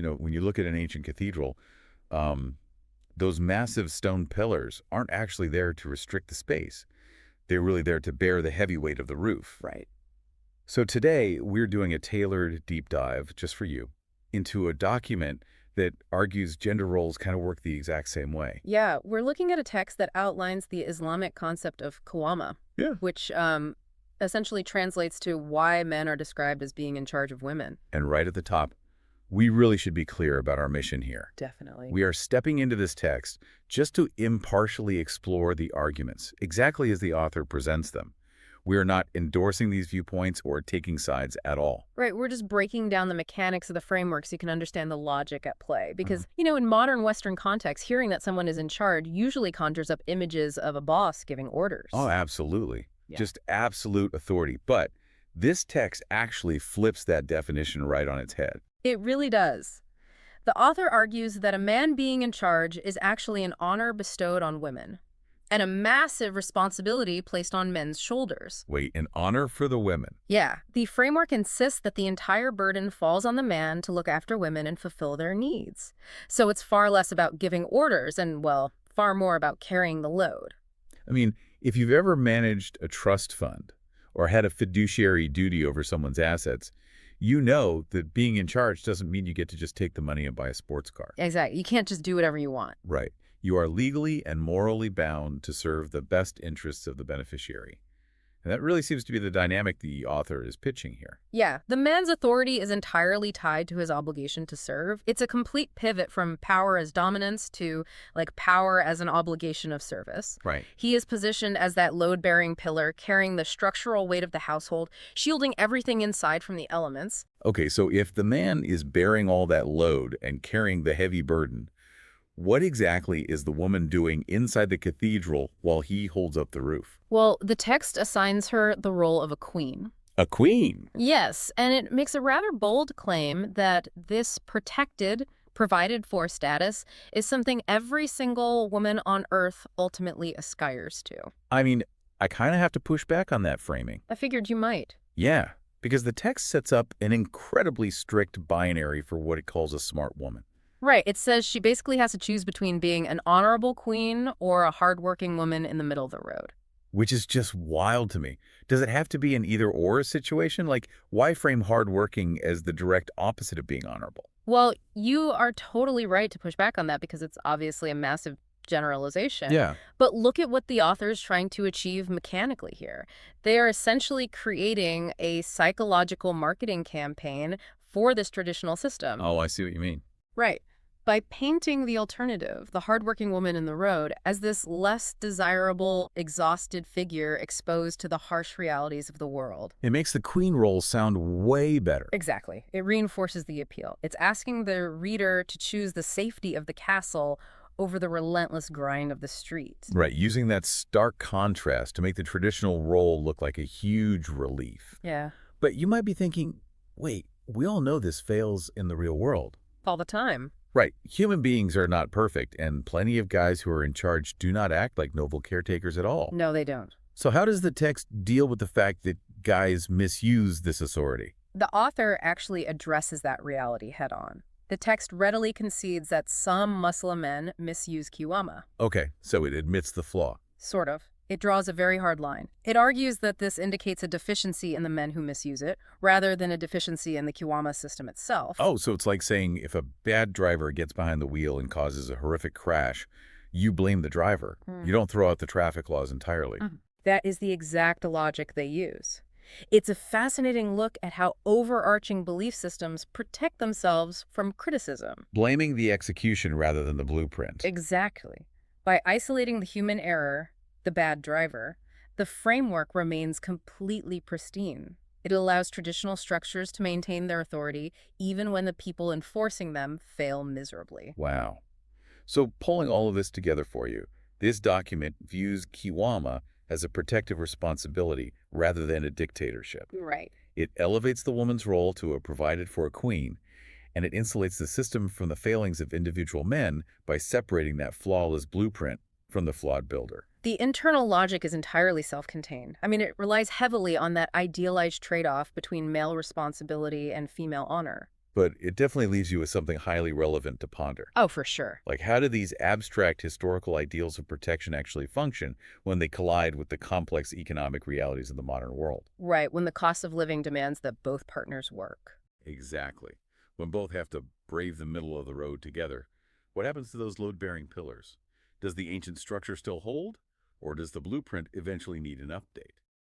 when you look at an ancient cathedral, um, those massive stone pillars aren't actually there to restrict the space. They're really there to bear the heavy weight of the roof. Right. So today, we're doing a tailored deep dive, just for you, into a document that argues gender roles kind of work the exact same way. Yeah, we're looking at a text that outlines the Islamic concept of qawwama, Yeah. which essentially translates to why men are described as being in charge of women. And right at the top, we really should be clear about our mission here. Definitely. We are stepping into this text just to impartially explore the arguments, exactly as the author presents them. We are not endorsing these viewpoints or taking sides at all. Right, we're just breaking down the mechanics of the framework so you can understand the logic at play. Because, in modern Western contexts, hearing that someone is in charge usually conjures up images of a boss giving orders. Oh, absolutely. Yeah. Just absolute authority. But this text actually flips that definition right on its head. It really does. The author argues that a man being in charge is actually an honor bestowed on women, and a massive responsibility placed on men's shoulders. Wait, an honor for the women. Yeah, the framework insists that the entire burden falls on the man to look after women and fulfill their needs. So it's far less about giving orders and, well, far more about carrying the load. I mean, if you've ever managed a trust fund or had a fiduciary duty over someone's assets, you know that being in charge doesn't mean you get to just take the money and buy a sports car. Exactly. You can't just do whatever you want. Right. You are legally and morally bound to serve the best interests of the beneficiary. And that really seems to be the dynamic the author is pitching here. Yeah, the man's authority is entirely tied to his obligation to serve. It's a complete pivot from power as dominance to, power as an obligation of service. Right. He is positioned as that load-bearing pillar, carrying the structural weight of the household, shielding everything inside from the elements. Okay, so if the man is bearing all that load and carrying the heavy burden, what exactly is the woman doing inside the cathedral while he holds up the roof? Well, the text assigns her the role of a queen. A queen? Yes, and it makes a rather bold claim that this protected, provided-for status is something every single woman on Earth ultimately aspires to. I mean, I kind of have to push back on that framing. I figured you might. Yeah, because the text sets up an incredibly strict binary for what it calls a smart woman. Right. It says she basically has to choose between being an honorable queen or a hardworking woman in the middle of the road. Which is just wild to me. Does it have to be an either-or situation? Why frame hardworking as the direct opposite of being honorable? Well, you are totally right to push back on that because it's obviously a massive generalization. Yeah. But look at what the author is trying to achieve mechanically here. They are essentially creating a psychological marketing campaign for this traditional system. Oh, I see what you mean. Right. By painting the alternative, the hardworking woman in the road, as this less desirable, exhausted figure exposed to the harsh realities of the world. It makes the queen role sound way better. Exactly. It reinforces the appeal. It's asking the reader to choose the safety of the castle over the relentless grind of the street. Right, using that stark contrast to make the traditional role look like a huge relief. Yeah. But you might be thinking, wait, we all know this fails in the real world. All the time. Right. Human beings are not perfect, and plenty of guys who are in charge do not act like noble caretakers at all. No, they don't. So how does the text deal with the fact that guys misuse this authority? The author actually addresses that reality head-on. The text readily concedes that some Muslim men misuse qawwama. Okay, so it admits the flaw. Sort of. It draws a very hard line. It argues that this indicates a deficiency in the men who misuse it, rather than a deficiency in the qawwama system itself. Oh, so it's like saying if a bad driver gets behind the wheel and causes a horrific crash, you blame the driver. You don't throw out the traffic laws entirely. That is the exact logic they use. It's a fascinating look at how overarching belief systems protect themselves from criticism. Blaming the execution rather than the blueprint. Exactly. By isolating the human error, the bad driver, the framework remains completely pristine. It allows traditional structures to maintain their authority even when the people enforcing them fail miserably. Wow. So pulling all of this together for you, this document views qawwama as a protective responsibility rather than a dictatorship. Right. It elevates the woman's role to a provided-for queen, and it insulates the system from the failings of individual men by separating that flawless blueprint from the flawed builder. The internal logic is entirely self-contained. I mean, it relies heavily on that idealized trade-off between male responsibility and female honor. But it definitely leaves you with something highly relevant to ponder. Oh, for sure. Like, how do these abstract historical ideals of protection actually function when they collide with the complex economic realities of the modern world? Right, when the cost of living demands that both partners work. Exactly. When both have to brave the middle of the road together, what happens to those load-bearing pillars? Does the ancient structure still hold, or does the blueprint eventually need an update?